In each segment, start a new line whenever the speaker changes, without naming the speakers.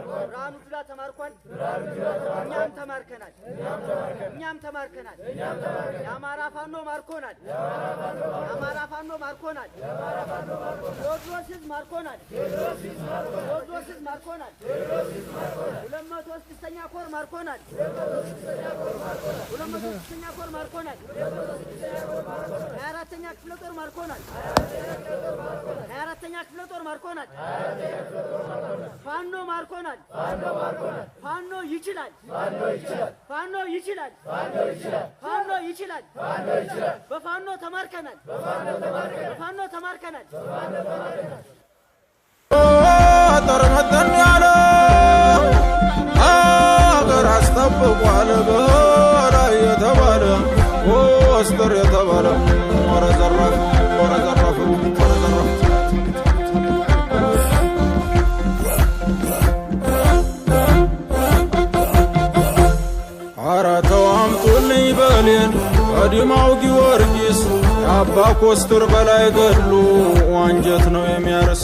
ብርሃኑ ጁላ ተማርኳል እኛም ተማርከናል የአማራ ፋኖ ማርኮናል ቴዎድሮስ ሕዝብ ማርኮናል 206ኛ ኮር ማርኮናል 206ኛ ኮር ማርኮናል 24ኛ ክፍለ ጦር ማርኮናል 24ኛ ክፍለ ጦር ማርኮናል ፋኖ ማርኮናል ፋኖ ይችላል በፋኖ ተማርከናል
ተርመተኛለ አገር አስጠብቋል በላይ የተባለ ወስተር የተባለ ወረዘራፍ አራተው አምጡልኝ በሌን ቀዲማው ጊዮርጊስ አባ ኮስተር በላይ ገድሉ አንጀት ነው የሚያርስ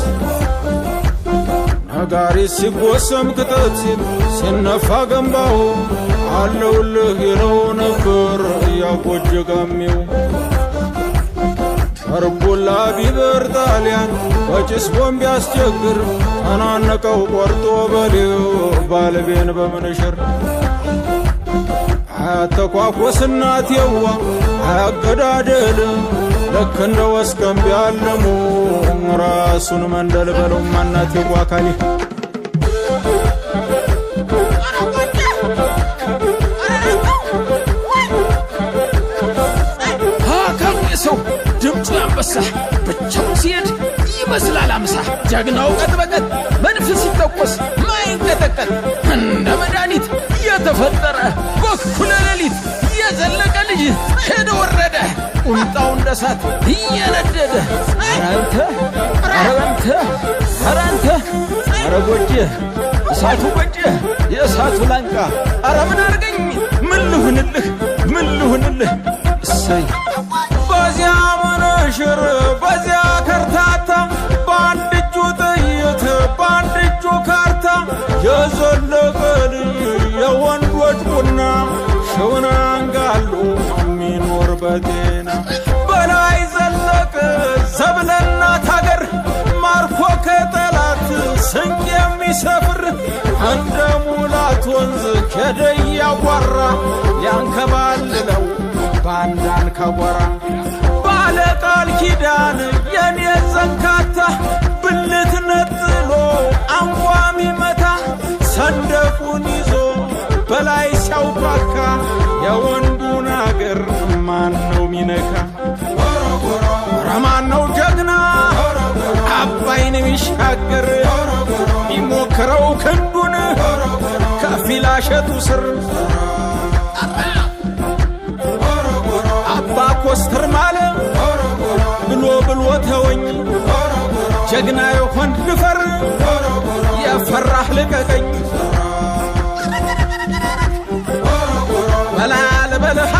ነጋሪ ሲጎሰም ክተት ሲነፋ ገንባው አለውልህ ይለው ነበር ያጎጀ ጋሜው ሸርቡላ ቢበር ጣሊያን በጭስ ቦምብ ያስቸግር ተናነቀው ቆርጦ በሌው ባለቤን በምንሽር አያተኳኮስናት የዋ አያገዳደል ልክ እንደ ወስከም ቢያለሙ ራሱን መንደል በለው ማናት የዋ አካሌ
ሰው ድምፁ ያንበሳ ብቻው ሲሄድ ይመስላል አምሳ ጀግናው ቀጥ በቀጥ መድፍ ሲተኮስ ማይንቀጠቀጥ እንደ መድኃኒት የተፈጠረ በኩለ ሌሊት የዘለቀ ልጅ ሄደ ወረደ ቁምጣው እንደ እሳት እየነደደ አራንተ ጎጄ እሳቱ ጎጄ የእሳቱ ላንቃ አረ ምን አርገኝ ምን ልሁንልህ እሰይ
በዚያ መነሽር በዚያ ከርታታ በአንድ እጁ ጥይት በአንድ እጁ ካርታ የዘለቀ ልጅ የወንዶች ቡና ሽውን አንጋሉ የሚኖር በጤና በላይ ዘለቀ ዘብለናት አገር ማርኮ ከጠላት ስንቅ የሚሰፍር እንደ ሙላት ወንዝ ከደይ ያጓራ ሊያንከባልለው ባንዳን ከጎራ ባለ ቃል ኪዳን የኔ ዘንካታ ብልት ነጥሎ አንቋሚ መታ ሰንደቁን ይዞ በላይ ሲያውቃካ የወንዱን አገር ማን ነው ሚነካ ረማን ነው ጀግና አባይን ሚሻገር ሚሞክረው ክንዱን ከፊላሸቱ ስር አባ ኮስተር ማለ ብሎ ተወኝ ጀግና የሆን ልፈር የፈራህ ልቀቀኝ በላል በልሃ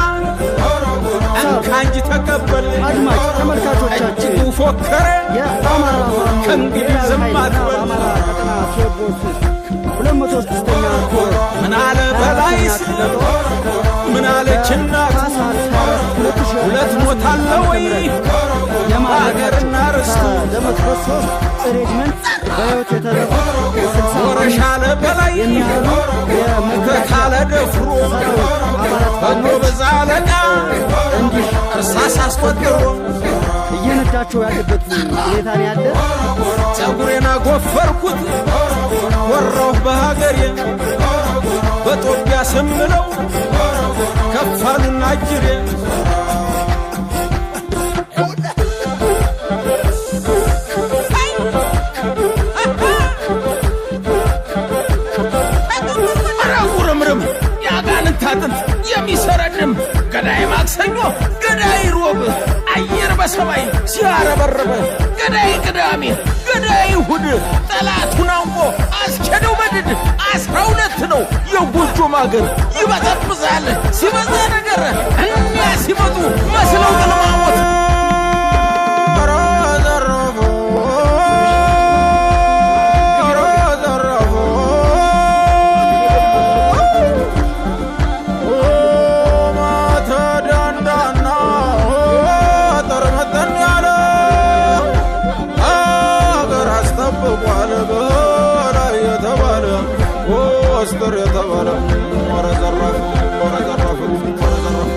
እንካንጅ ተቀበል
አድማጭ ተመልካቾቻችን
ፎከረ
የአማራ
ከእንግዲህ ዝም አትበል
206ኛ ኮር
ምን አለ በላይስ ምን አለች እናት ሁለት ሞት አለ ወይ የማገርና ርስቱ
ለመክፈሶ ሬጅመንት በህይወት የተረፉት
ወረሻለ በላይ የመከታለ ደፍሮ በኖ በዛለቃ
እንዲህ
እርሳስ አስቆጥሮ
እየነዳቸው ያለበት ሁኔታ ነው ያለ
ጸጉሬን አጎፈርኩት ወሮህ በሀገሬ በጦቢያ ስምለው ከፋሉና እጅሬ
አራጉርምርም ያጋንንት አጥንት የሚሰረድም ገዳይ ማክሰኞ ገዳይ ሮብ አየር በሰማይ ሲያረበረበ ገዳይ ቅዳሜ ገዳይ እሑድ ጠላቱን አንቆ አስቸደው በድድ 12 ነው የጎጆ ማገር ይበጠብዛል ሲበዛ ነገር እኛ ሲመጡ መስለው ጥልማሞት
ኮስተር የተባለ ወረ ዘራፍ ወረ ዘራፍ ወረ ዘራፍ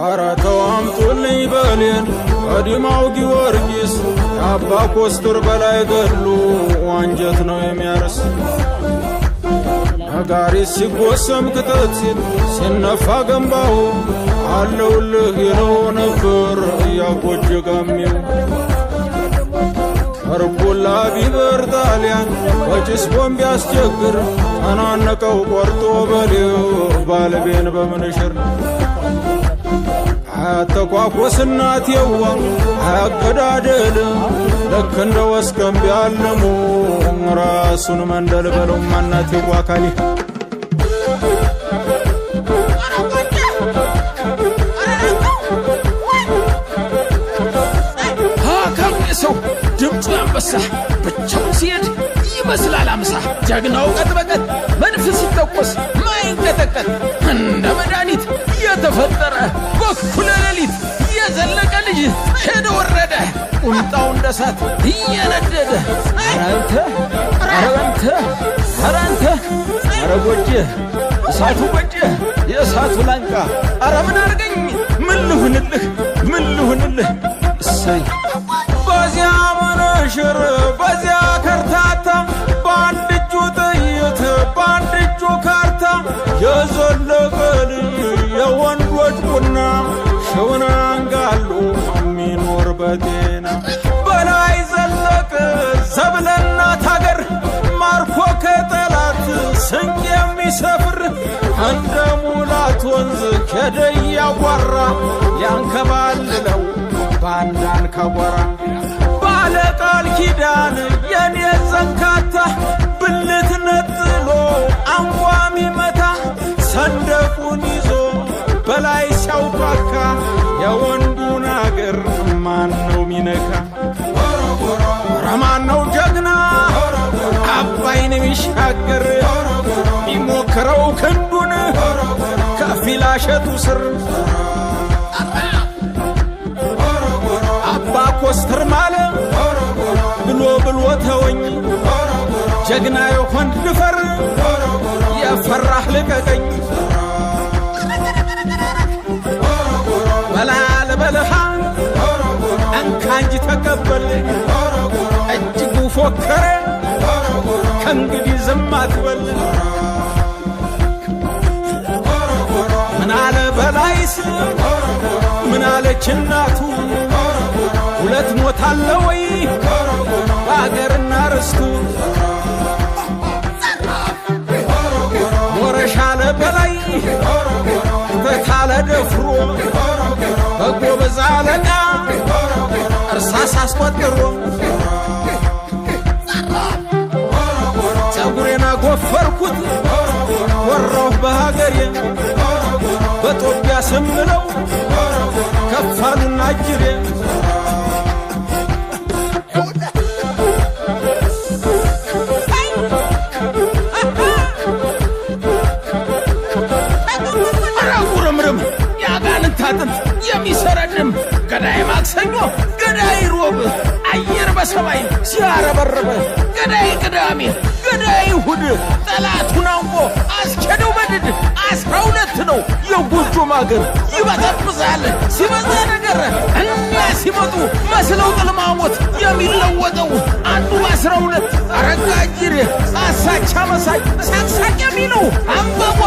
አራተው አምጡልኝ በሌን ቀዲማው ጊዮርጊስ አባ ኮስተር በላይ ገድሉ አንጀት ነው የሚያርስ ነጋሪት ሲጎሰም ክተት ሲል ሲነፋ ገንባው አለውልህ ይለው ነበር ያጎጀ ጋሚው ከርቡላ ቢበር ጣሊያን በጭስ ቦምብ ያስቸግር ተናነቀው ቆርጦ በሌው ባለቤን በምንሽር አያተኳኮስናት የዋ አያገዳደል ልክ እንደ ወስከም ቢያለሙ ራሱን መንደል በለው ማናት የዋ አካሊ
ሰው ድምፁ ያንበሳ ብቻውን ሲሄድ ይመስላል አምሳ ጀግናው ቀጥ በቀጥ መድፍ ሲተኮስ ማይንቀጠቀጥ እንደ መድኃኒት የተፈጠረ በኩለ ሌሊት የዘለቀ ልጅ ሄደ ወረደ ቁምጣው እንደ ሳት እየነደደ አራንተ አራንተ አራንተ አረጎጀ እሳቱ ጎጀ የእሳቱ ላንቃ አረ ምን አርገኝ ምን ልሁንልህ እሰይ በዚያ መነሽር በዚያ ከርታታ በአንድ እጁ ጥይት በአንድ እጁ ካርታ የዘለቀ ልጅ የወንዶች ቡና ሽውን አንጋሉ የሚኖር በጤና በላይ ዘለቀ ዘብለናት አገር ማርኮ ከጠላት ስንቅ የሚሰፍር እንደ ሙላት ወንዝ ከደ ያጓራ ያንከባልለው ባንዳን ከጎራ ባለ ቃል ኪዳን የኔ ዘንካታ ብልት ነጥሎ አንቋሚ መታ ሰንደቁን ይዞ በላይ ሲያውቃካ የወንዱን አገር ማን ነው ሚነካ ረማን ነው ጀግና አባይን ሚሻገር ሚሞክረው ክንዱን ከፊላሸቱ ስር አባ ኮስተር ማለ ብሎ ተወኝ ጀግና የሆን ድፈር የፈራህ ልቀቀኝ በላል በልሃ እንካንጅ ተቀበል እጅጉ ፎከረ ከእንግዲህ ዝም አትበል ምናለ በላይስ ምናለች እናቱ ሁለት ሞት አለ ወይ በአገርና ርስቱ ወረሻለ በላይ ተታለ ደፍሮ በጎበዝ አለቃ እርሳስ አስቆጥሮ ጸጉሬን አጎፈርኩት ወራሁ በሀገሬ በጦቢያ ስምለው ከፋሉና ጅሬ አራጉረምርም ያጋንንት አጥንት የሚሰረድም ገዳይ ማክሰኞ ገዳይ ሮብ አየር በሰማይ ሲያረበረበ ገዳይ ቅዳሜ ገዳይ እሑድ ጠላቱን አንቆ አስቸደው በድድ 12 ነው የጎጆ ማገር ይበጠብዛል ሲበዛ ነገር እኛ ሲመጡ መስለው ጥልማሞት የሚለወጠው አንዱ 12 አረጋጅሬ አሳቻ መሳይ ሳቅሳቅ የሚለው አንበቧ